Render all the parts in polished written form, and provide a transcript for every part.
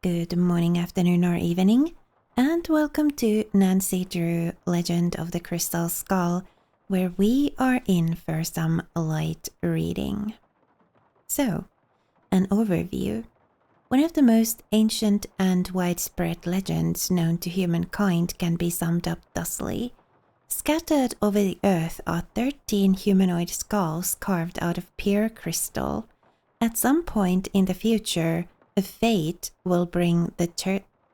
Good morning, afternoon, or evening, and welcome to Nancy Drew Legend of the Crystal Skull, where we are in for some light reading. So, an overview. One of the most ancient and widespread legends known to humankind can be summed up thusly. Scattered over the earth are 13 humanoid skulls carved out of pure crystal. At some point in the future, a fate will bring the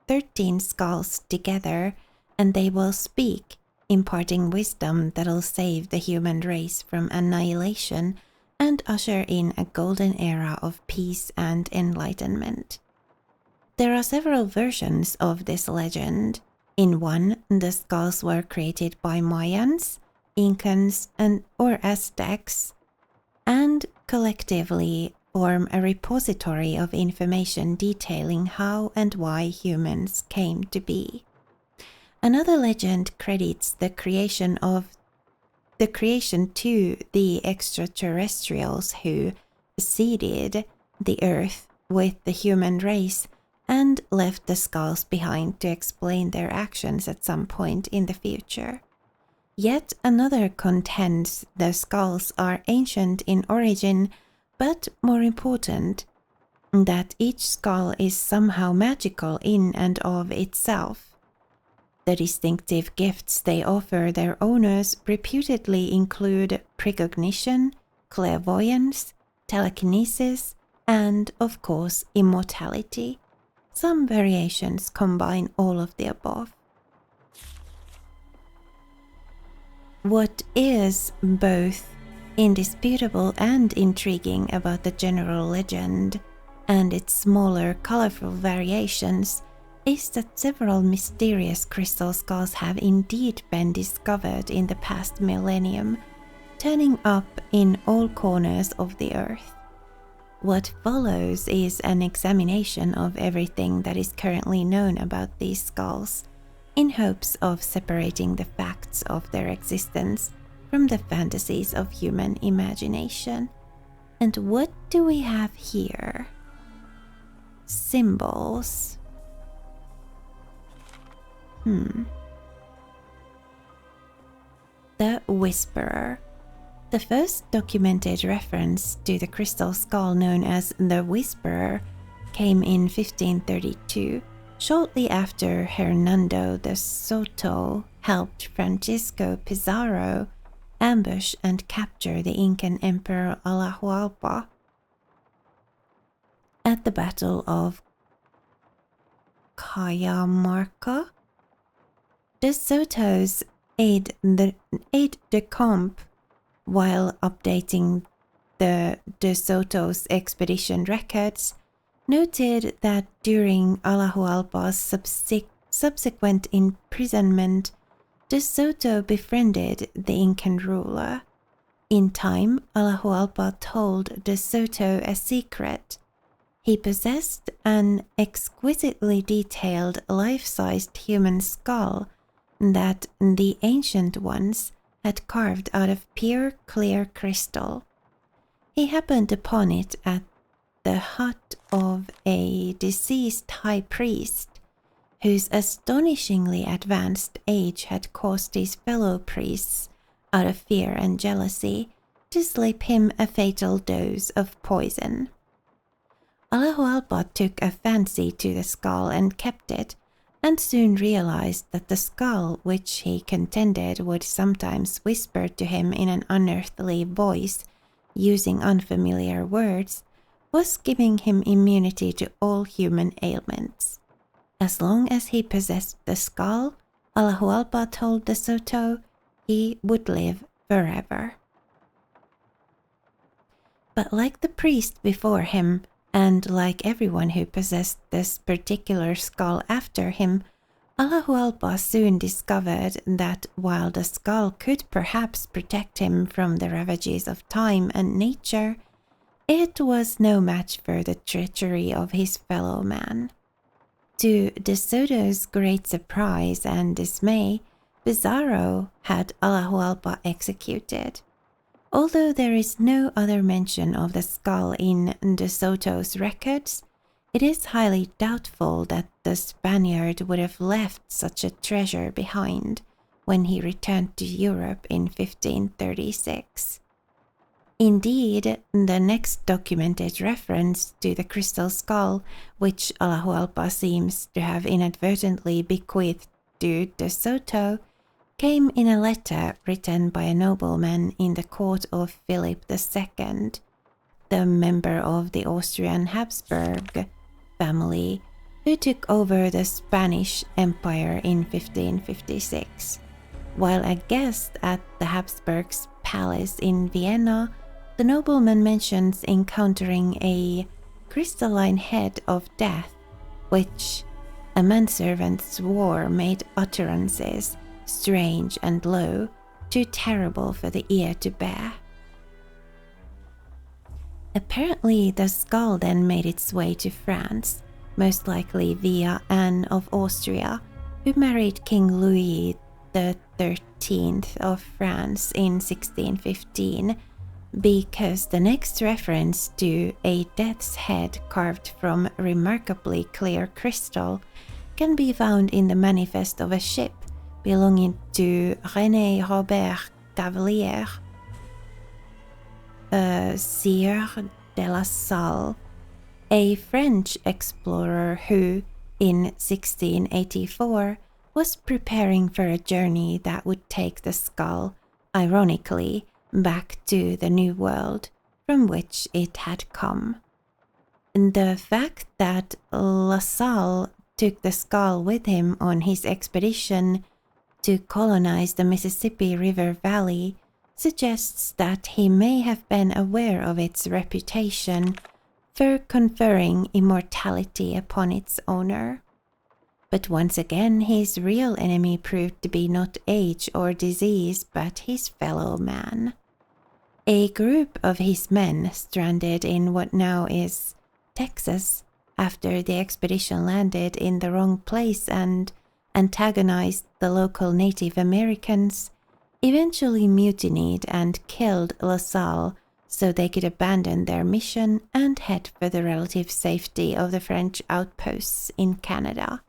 13 skulls together, and they will speak, imparting wisdom that'll save the human race from annihilation and usher in a golden era of peace and enlightenment. There are several versions of this legend. In one, the skulls were created by Mayans, Incans, or Aztecs, and collectively form a repository of information detailing how and why humans came to be. Another legend credits the creation to the extraterrestrials who seeded the earth with the human race and left the skulls behind to explain their actions at some point in the future. Yet another contends the skulls are ancient in origin, but more important, that each skull is somehow magical in and of itself. The distinctive gifts they offer their owners reputedly include precognition, clairvoyance, telekinesis, and, of course, immortality. Some variations combine all of the above. What is both indisputable and intriguing about the general legend and its smaller, colorful variations is that several mysterious crystal skulls have indeed been discovered in the past millennium, turning up in all corners of the earth. What follows is an examination of everything that is currently known about these skulls, in hopes of separating the facts of their existence from the fantasies of human imagination. And what do we have here? Symbols. The Whisperer. The first documented reference to the crystal skull, known as the Whisperer, came in 1532, shortly after Hernando de Soto helped Francisco Pizarro ambush and capture the Incan Emperor Atahualpa at the Battle of Cajamarca. De Soto's aide-de-camp, while updating the De Soto's expedition records, noted that during Atahualpa's subsequent imprisonment, De Soto befriended the Incan ruler. In time, Atahualpa told De Soto a secret. He possessed an exquisitely detailed life-sized human skull that the ancient ones had carved out of pure clear crystal. He happened upon it at the hut of a deceased high priest, whose astonishingly advanced age had caused his fellow priests, out of fear and jealousy, to slip him a fatal dose of poison. Atahualpa took a fancy to the skull and kept it, and soon realized that the skull, which he contended would sometimes whisper to him in an unearthly voice, using unfamiliar words, was giving him immunity to all human ailments. As long as he possessed the skull, Atahualpa told De Soto, he would live forever. But like the priest before him, and like everyone who possessed this particular skull after him, Atahualpa soon discovered that while the skull could perhaps protect him from the ravages of time and nature, it was no match for the treachery of his fellow man. To De Soto's great surprise and dismay, Pizarro had Atahualpa executed. Although there is no other mention of the skull in De Soto's records, it is highly doubtful that the Spaniard would have left such a treasure behind when he returned to Europe in 1536. Indeed, the next documented reference to the crystal skull, which Alahualpa seems to have inadvertently bequeathed to De Soto, came in a letter written by a nobleman in the court of Philip II, the member of the Austrian Habsburg family, who took over the Spanish Empire in 1556. While a guest at the Habsburgs' palace in Vienna, the nobleman mentions encountering a crystalline head of death, which a manservant swore made utterances strange and low, too terrible for the ear to bear. Apparently, the skull then made its way to France, most likely via Anne of Austria, who married King Louis XIII of France in 1615, because the next reference to a death's head carved from remarkably clear crystal can be found in the manifest of a ship belonging to René Robert Cavelier, Sieur de la Salle, a French explorer who, in 1684, was preparing for a journey that would take the skull, ironically, back to the New World from which it had come. The fact that La Salle took the skull with him on his expedition to colonize the Mississippi River Valley suggests that he may have been aware of its reputation for conferring immortality upon its owner. But once again, his real enemy proved to be not age or disease, but his fellow man. A group of his men stranded in what now is Texas after the expedition landed in the wrong place and antagonized the local Native Americans, eventually mutinied and killed La Salle so they could abandon their mission and head for the relative safety of the French outposts in Canada.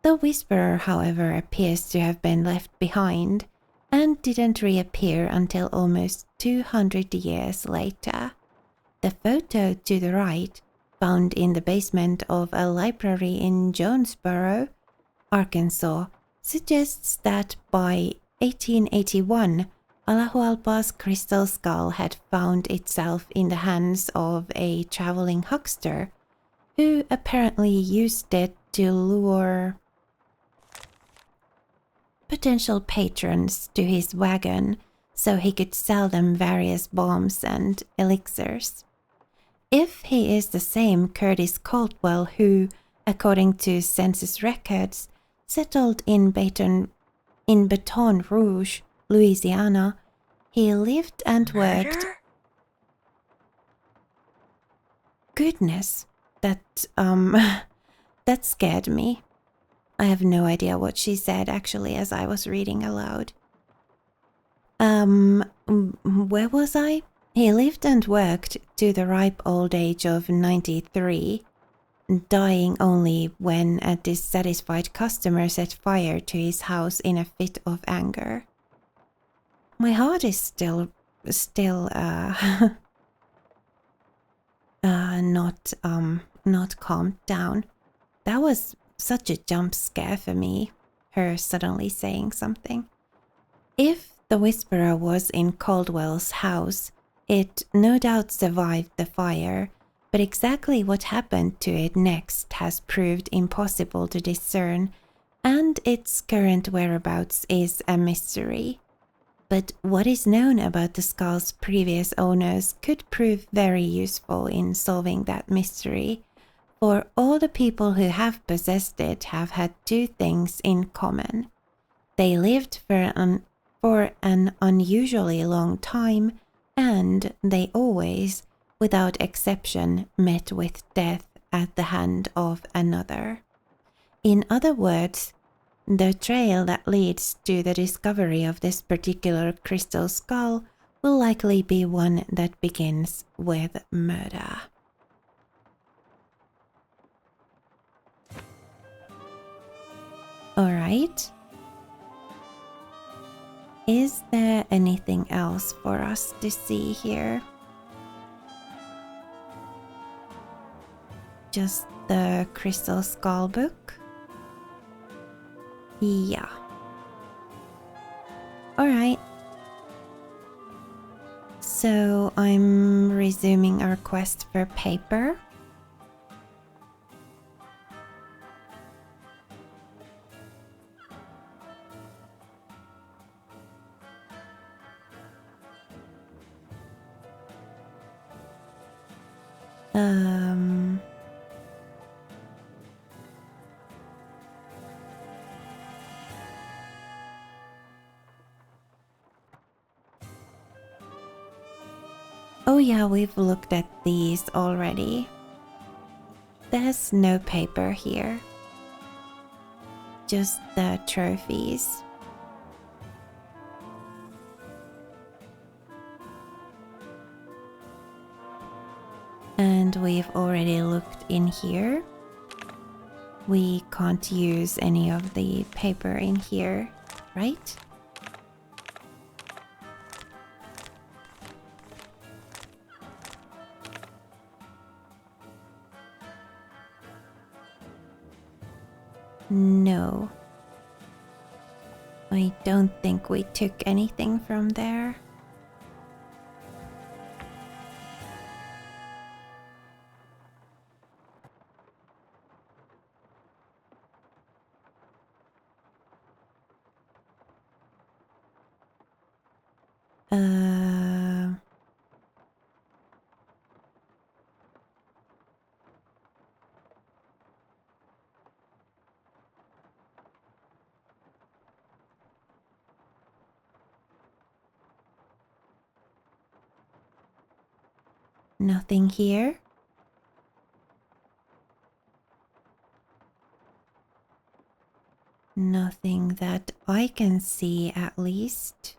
The Whisperer, however, appears to have been left behind and didn't reappear until almost 200 years later. The photo to the right, found in the basement of a library in Jonesboro, Arkansas, suggests that by 1881, Alahualpa's crystal skull had found itself in the hands of a traveling huckster, who apparently used it to lure potential patrons to his wagon so he could sell them various bombs and elixirs. If he is the same Curtis Caldwell who, according to census records, settled in Baton Rouge, Louisiana, he lived and worked. Goodness, that scared me. I have no idea what she said actually as I was reading aloud. Where was I? He lived and worked to the ripe old age of 93, dying only when a dissatisfied customer set fire to his house in a fit of anger. My heart is still not calmed down. That was such a jump scare for me, her suddenly saying something. If the Whisperer was in Caldwell's house, it no doubt survived the fire, but exactly what happened to it next has proved impossible to discern, and its current whereabouts is a mystery. But what is known about the skull's previous owners could prove very useful in solving that mystery, for all the people who have possessed it have had two things in common. They lived for an unusually long time, and they always, without exception, met with death at the hand of another. In other words, the trail that leads to the discovery of this particular crystal skull will likely be one that begins with murder. Alright. Is there anything else for us to see here? Just the Crystal Skull book? Yeah. Alright. So I'm resuming our quest for paper. Oh yeah, we've looked at these already. There's no paper here. Just the trophies. And we've already looked in here. We can't use any of the paper in here, right? No. I don't think we took anything from there. Nothing here. Nothing that I can see, at least.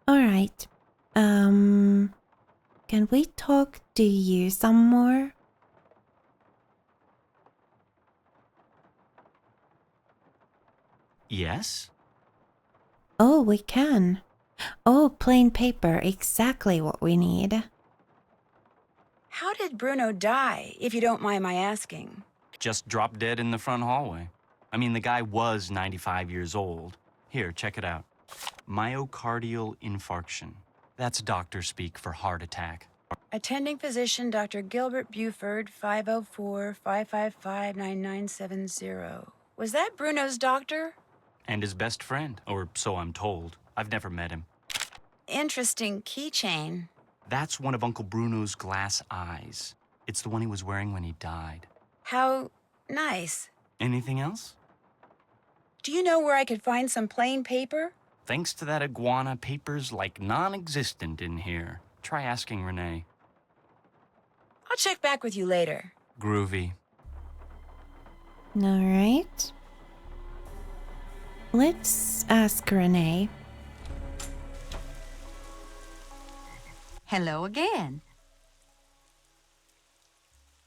Alright. Can we talk to you some more? Yes? Oh, we can. Oh, plain paper, exactly what we need. How did Bruno die, if you don't mind my asking? Just dropped dead in the front hallway. I mean, the guy was 95 years old. Here, check it out. Myocardial infarction. That's doctor speak for heart attack. Attending physician Dr. Gilbert Buford, 504-555-9970. Was that Bruno's doctor? And his best friend, or so I'm told. I've never met him. Interesting keychain. That's one of Uncle Bruno's glass eyes. It's the one he was wearing when he died. How nice. Anything else? Do you know where I could find some plain paper? Thanks to that iguana, paper's like non-existent in here. Try asking Renee. I'll check back with you later. Groovy. Alright. Let's ask Renee. Hello again.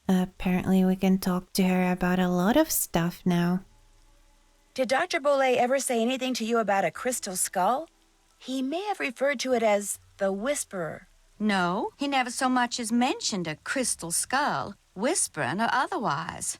Apparently we can talk to her about a lot of stuff now. Did Dr. Bolet ever say anything to you about a crystal skull? He may have referred to it as the Whisperer. No, he never so much as mentioned a crystal skull, whispering or otherwise.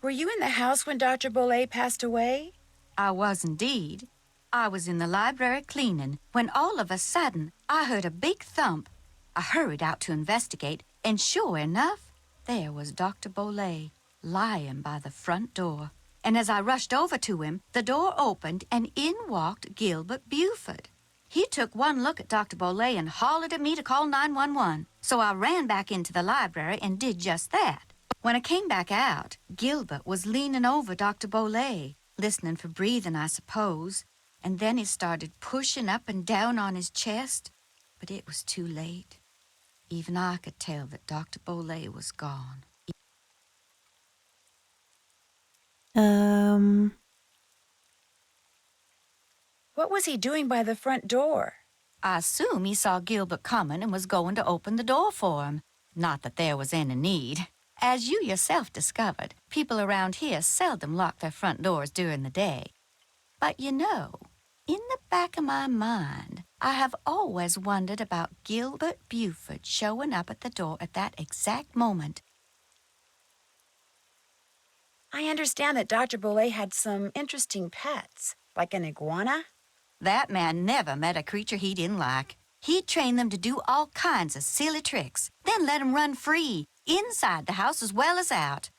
Were you in the house when Dr. Bolet passed away? I was indeed. I was in the library cleaning when all of a sudden I heard a big thump. I hurried out to investigate, and sure enough, there was Dr. Bolet lying by the front door. And as I rushed over to him, the door opened and in walked Gilbert Buford. He took one look at Dr. Bolet and hollered at me to call 911. So I ran back into the library and did just that. When I came back out, Gilbert was leaning over Dr. Bolet, listening for breathing, I suppose. And then he started pushing up and down on his chest. But it was too late. Even I could tell that Dr. Bolet was gone. What was he doing by the front door? I assume he saw Gilbert coming and was going to open the door for him. Not that there was any need. As you yourself discovered, people around here seldom lock their front doors during the day. But you know, in the back of my mind, I have always wondered about Gilbert Buford showing up at the door at that exact moment. I understand that Dr. Boulay had some interesting pets, like an iguana. That man never met a creature he didn't like. He'd train them to do all kinds of silly tricks, then let them run free, inside the house as well as out.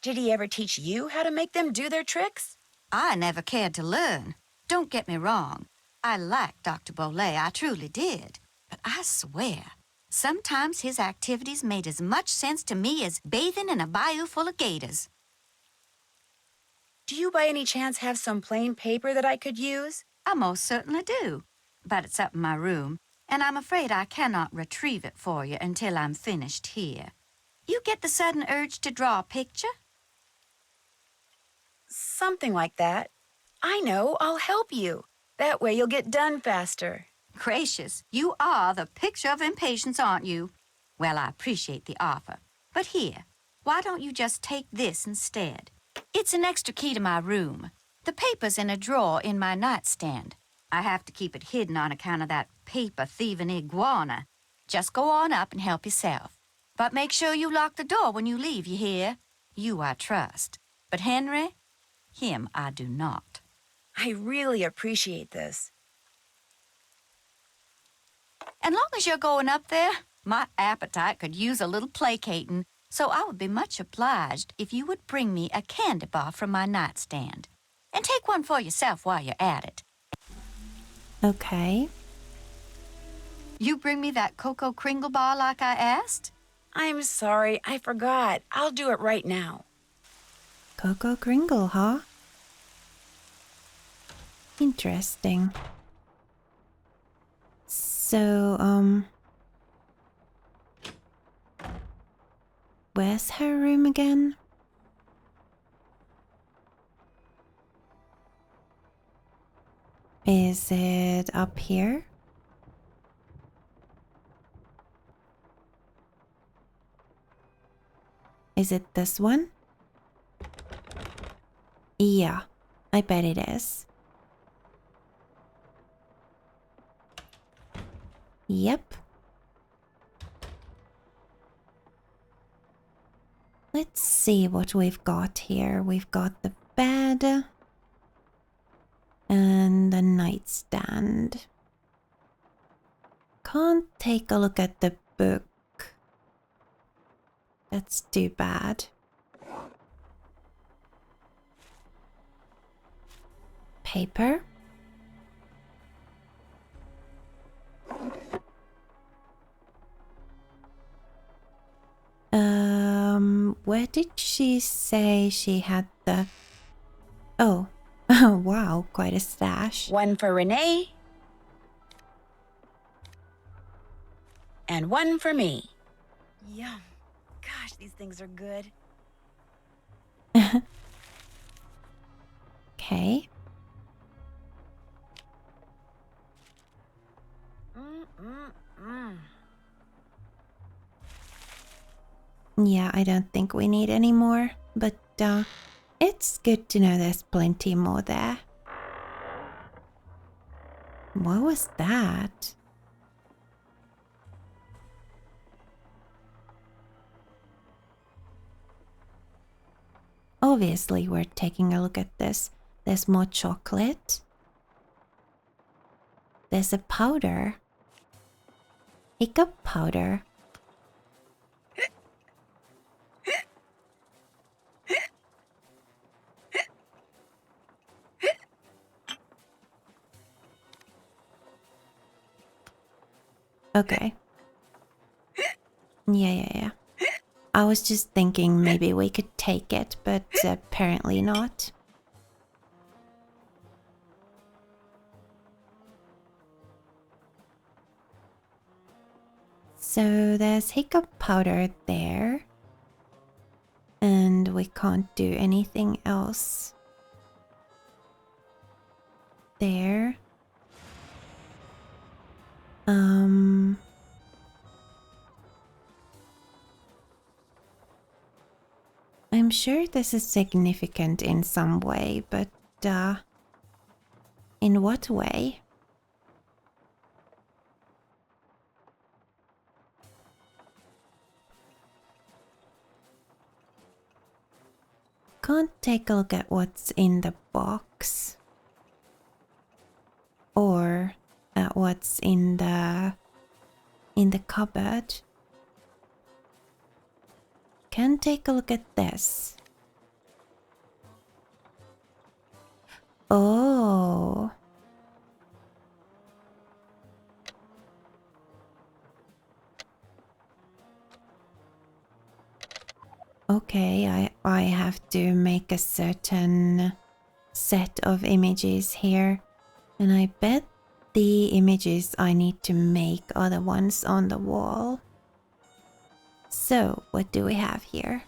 Did he ever teach you how to make them do their tricks? I never cared to learn. Don't get me wrong. I liked Dr. Boulay, I truly did. But I swear, sometimes his activities made as much sense to me as bathing in a bayou full of gators. Do you by any chance have some plain paper that I could use? I most certainly do. But it's up in my room, and I'm afraid I cannot retrieve it for you until I'm finished here. You get the sudden urge to draw a picture? Something like that. I know, I'll help you. That way you'll get done faster. Gracious, you are the picture of impatience, aren't you? Well, I appreciate the offer. But here, why don't you just take this instead? It's an extra key to my room. The paper's in a drawer in my nightstand. I have to keep it hidden on account of that paper-thieving iguana. Just go on up and help yourself. But make sure you lock the door when you leave, you hear? You I trust. But Henry, him I do not. I really appreciate this. And long as you're going up there, my appetite could use a little placating, so I would be much obliged if you would bring me a candy bar from my nightstand. And take one for yourself while you're at it. Okay. You bring me that Cocoa Kringle bar like I asked? I'm sorry, I forgot. I'll do it right now. Cocoa Kringle, huh? Interesting. So, where's her room again? Is it up here? Is it this one? Yeah, I bet it is. Yep. Let's see what we've got here. We've got the bed and the nightstand. Can't take a look at the book. That's too bad. Paper. Where did she say she had the... Oh, oh wow, quite a stash. One for Renee. And one for me. Yum. Gosh, these things are good. Okay. Yeah, I don't think we need any more, but it's good to know there's plenty more there. What was that? Obviously, we're taking a look at this. There's more chocolate. There's a powder. Hiccup powder. Okay. Yeah. I was just thinking maybe we could take it, but apparently not. So there's hiccup powder there. And we can't do anything else. There. I'm sure this is significant in some way, but in what way? Can't take a look at what's in the box. Or at what's in the cupboard. Can take a look at this. Oh. Okay, I have to make a certain set of images here. And I bet the images I need to make are the ones on the wall. So, what do we have here?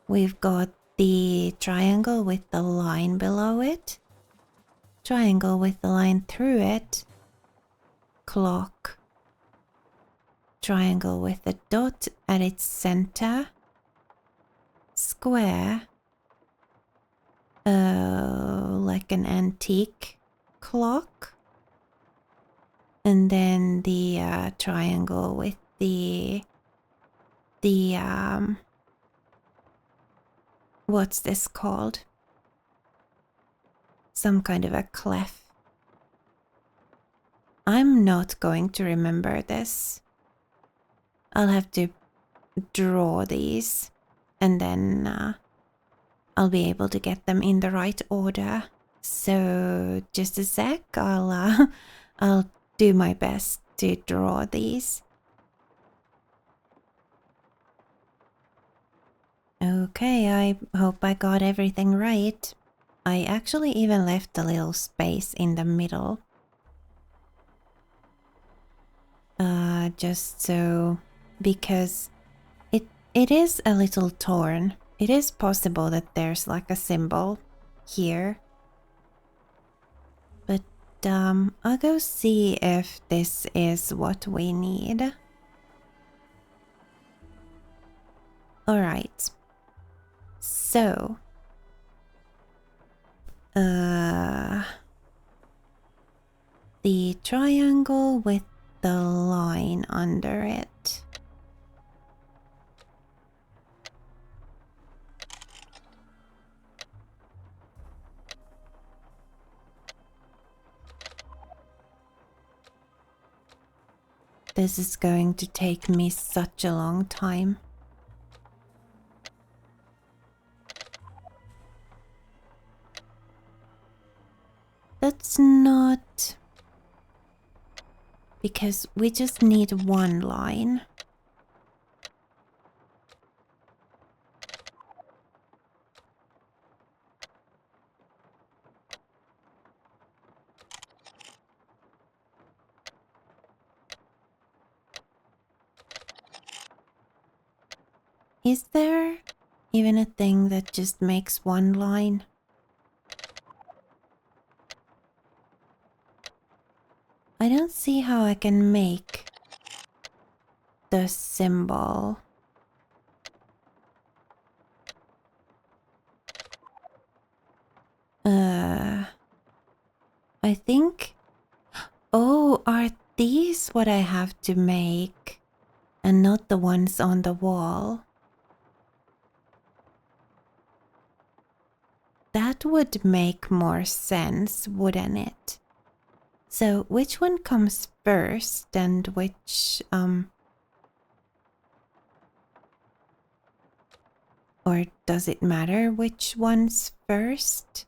We've got the triangle with the line below it, triangle with the line through it, clock, triangle with a dot at its center, square, like an antique clock, and then the triangle with the what's this called? Some kind of a clef. I'm not going to remember this. I'll have to draw these and then I'll be able to get them in the right order. So just a sec, I'll do my best to draw these. Okay, I hope I got everything right. I actually even left a little space in the middle. Just so, because it is a little torn. It is possible that there's like a symbol here. But I'll go see if this is what we need. Alright. So the triangle with the line under it. This is going to take me such a long time. That's not... Because we just need one line. Is there even a thing that just makes one line? I don't see how I can make the symbol. I think... Oh, are these what I have to make? And not the ones on the wall? That would make more sense, wouldn't it? So, which one comes first and which, or does it matter which one's first?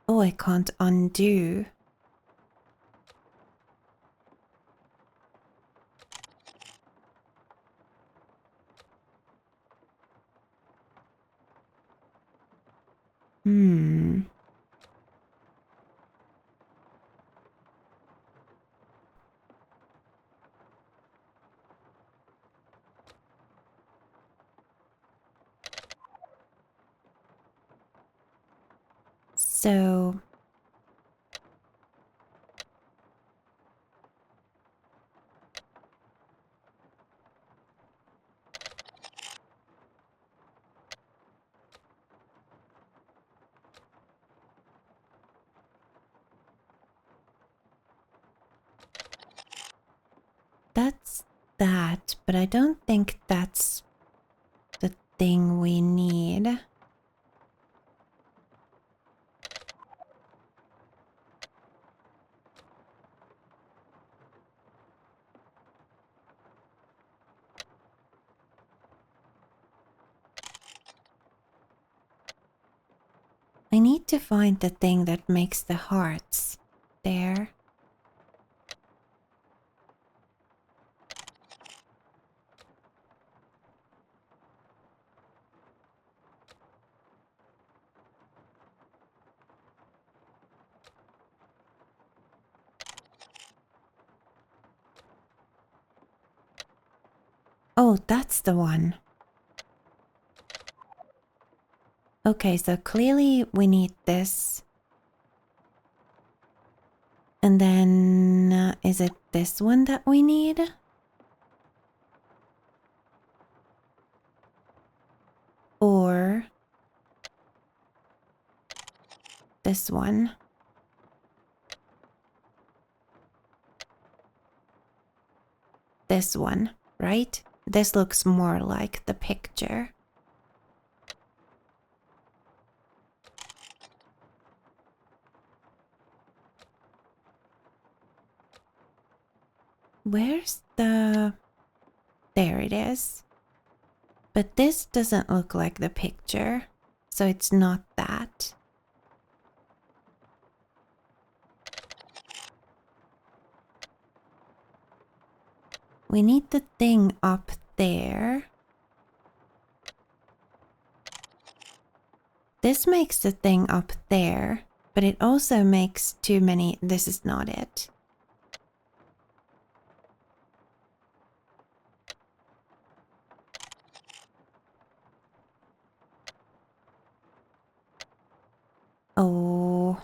Oh, I can't undo. So that's that, but I don't think that's the thing we need. I need to find the thing that makes the hearts there. Oh, that's the one. Okay, so clearly we need this. And then is it this one that we need? Or this one? This one, right? This looks more like the picture. Where's the... There it is. But this doesn't look like the picture, so it's not that. We need the thing up there. This makes the thing up there, but it also makes too many... This is not it. Oh.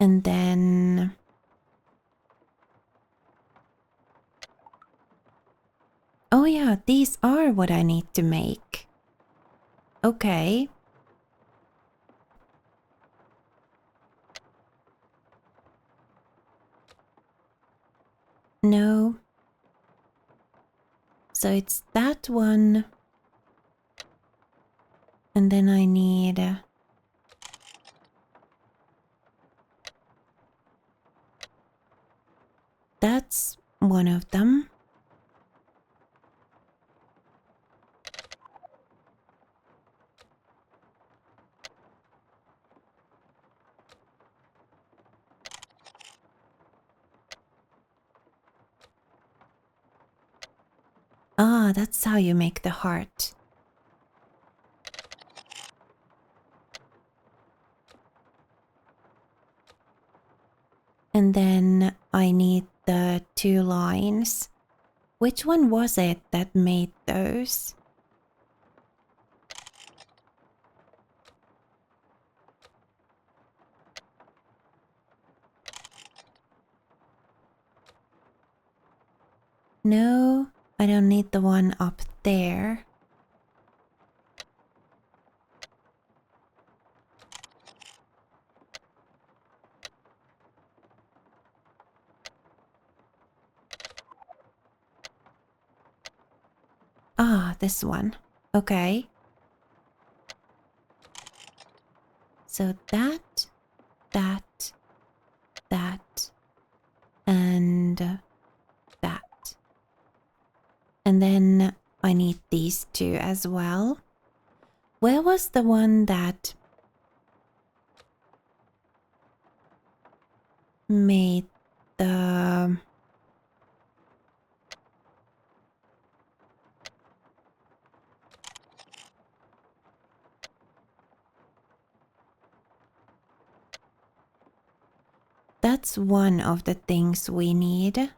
And then... Oh yeah, these are what I need to make. Okay. No. So it's that one. And then I need... That's one of them. Ah, that's how you make the heart. And then I need the 2 lines. Which one was it that made those? No, I don't need the one up there. Ah, this one. Okay. So that, that, and that. And then I need these 2 as well. Where was the one that made the... That's one of the things we need.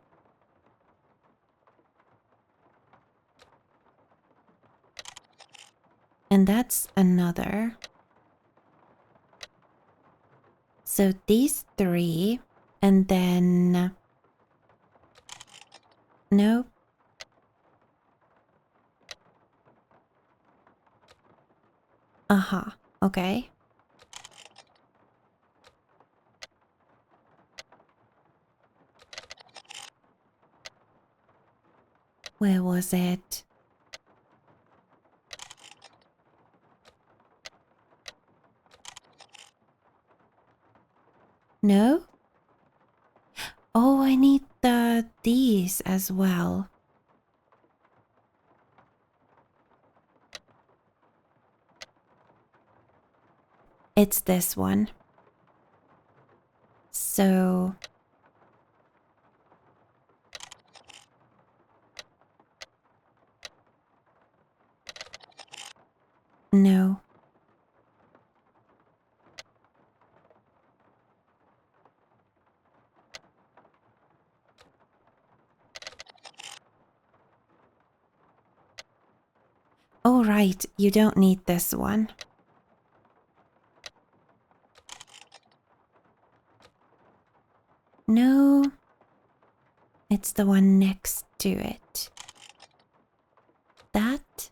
And that's another. So these 3, and then... No. Uh-huh, okay. Where was it? No? Oh, I need these as well. It's this one. So... No. Oh, right, you don't need this one. No. It's the one next to it. That.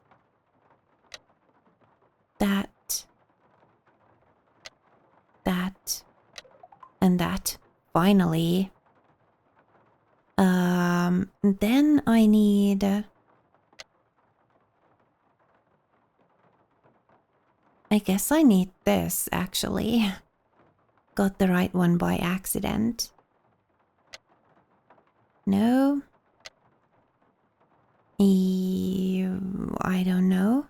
That. That. And that. Finally. Then I need... I guess I need this, actually. Got the right one by accident. No. I don't know.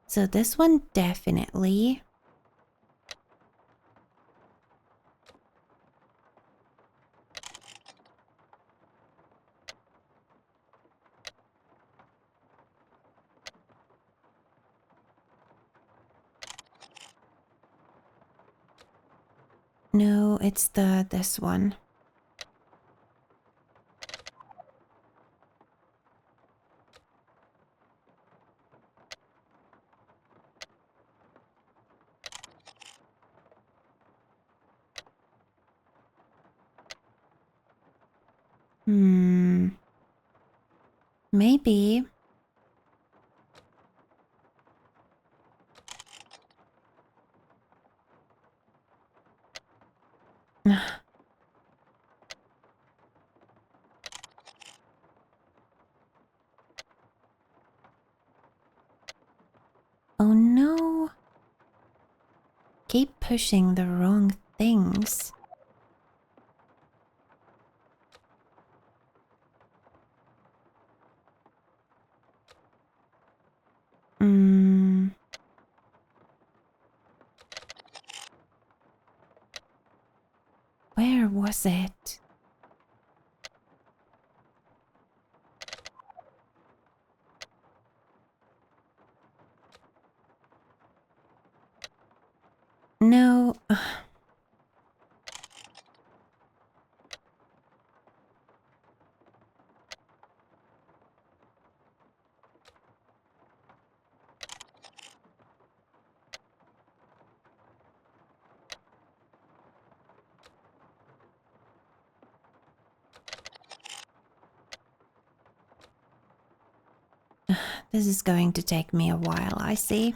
So this one definitely. No, it's this one. Maybe. Oh no. Keep pushing the wrong things. Where was it? No. This is going to take me a while, I see.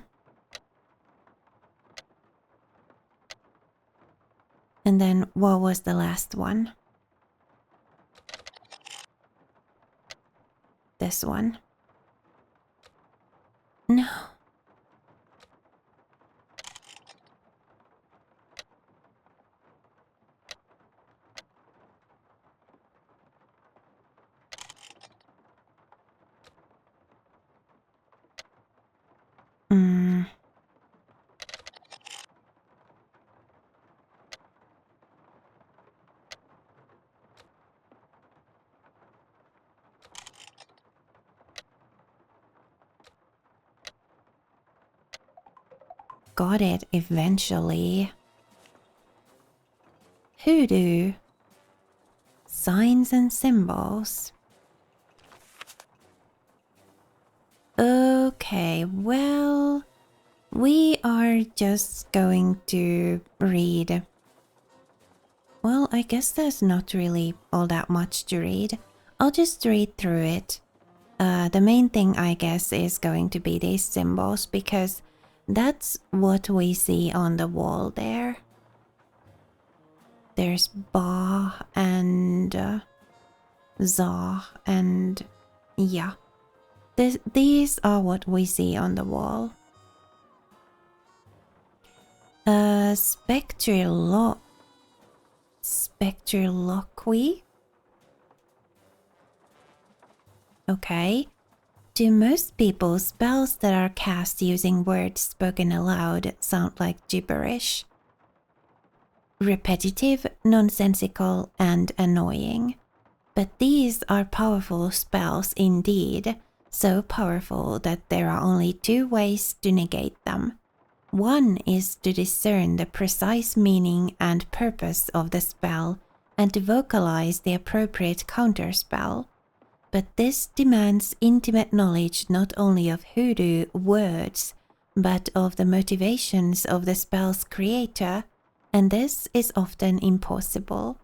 And then what was the last one? This one. No. Got it eventually. Hoodoo. Signs and symbols. Okay, well, we are just going to read. Well, I guess there's not really all that much to read. I'll just read through it. The main thing, I guess, is going to be these symbols because that's what we see on the wall there. There's Ba and Za and yeah. These are what we see on the wall. Spectriloquy. Okay. To most people, spells that are cast using words spoken aloud sound like gibberish. Repetitive, nonsensical, and annoying. But these are powerful spells indeed, so powerful that there are only two ways to negate them. One is to discern the precise meaning and purpose of the spell and to vocalize the appropriate counterspell. But this demands intimate knowledge not only of hoodoo words, but of the motivations of the spell's creator, and this is often impossible.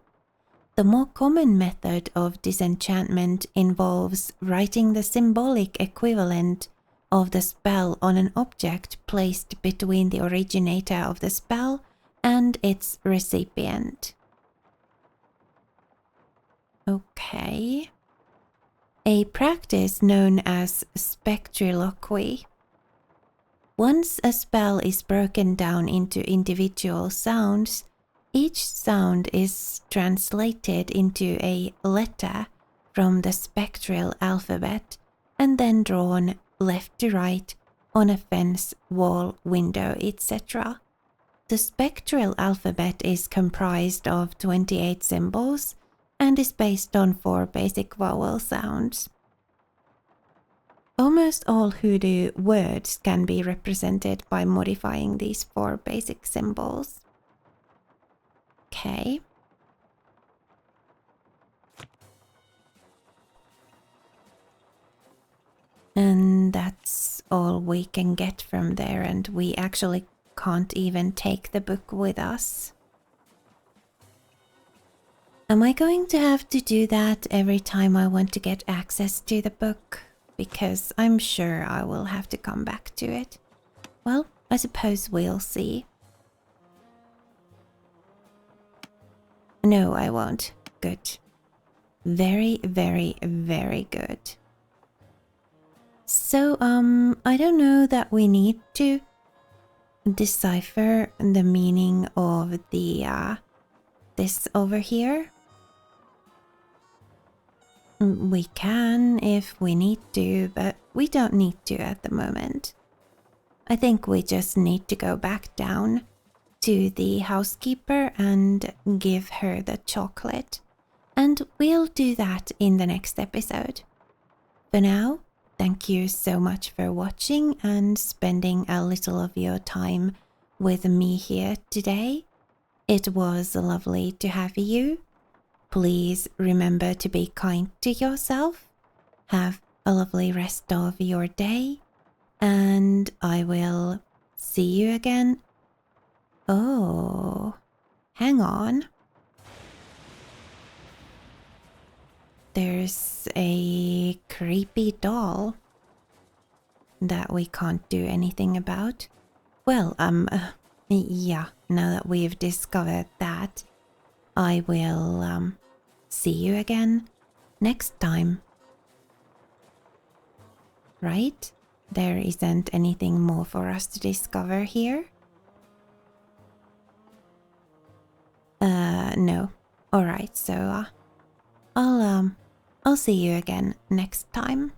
The more common method of disenchantment involves writing the symbolic equivalent of the spell on an object placed between the originator of the spell and its recipient. Okay. A practice known as spectriloquy. Once a spell is broken down into individual sounds, each sound is translated into a letter from the spectral alphabet and then drawn left to right on a fence, wall, window, etc. The spectral alphabet is comprised of 28 symbols and is based on 4 basic vowel sounds. Almost all hoodoo words can be represented by modifying these 4 basic symbols. Okay. And that's all we can get from there, and we actually can't even take the book with us. Am I going to have to do that every time I want to get access to the book? Because I'm sure I will have to come back to it. Well, I suppose we'll see. No, I won't. Good. Very, very, very good. So, I don't know that we need to decipher the meaning of the, this over here. We can if we need to, but we don't need to at the moment. I think we just need to go back down to the housekeeper and give her the chocolate. And we'll do that in the next episode. For now, thank you so much for watching and spending a little of your time with me here today. It was lovely to have you. Please remember to be kind to yourself. Have a lovely rest of your day. And I will see you again. Oh, hang on. There's a creepy doll that we can't do anything about. Well, yeah, now that we've discovered that, I will, see you again next time. Right? There isn't anything more for us to discover here? No. Alright, so, I'll see you again next time.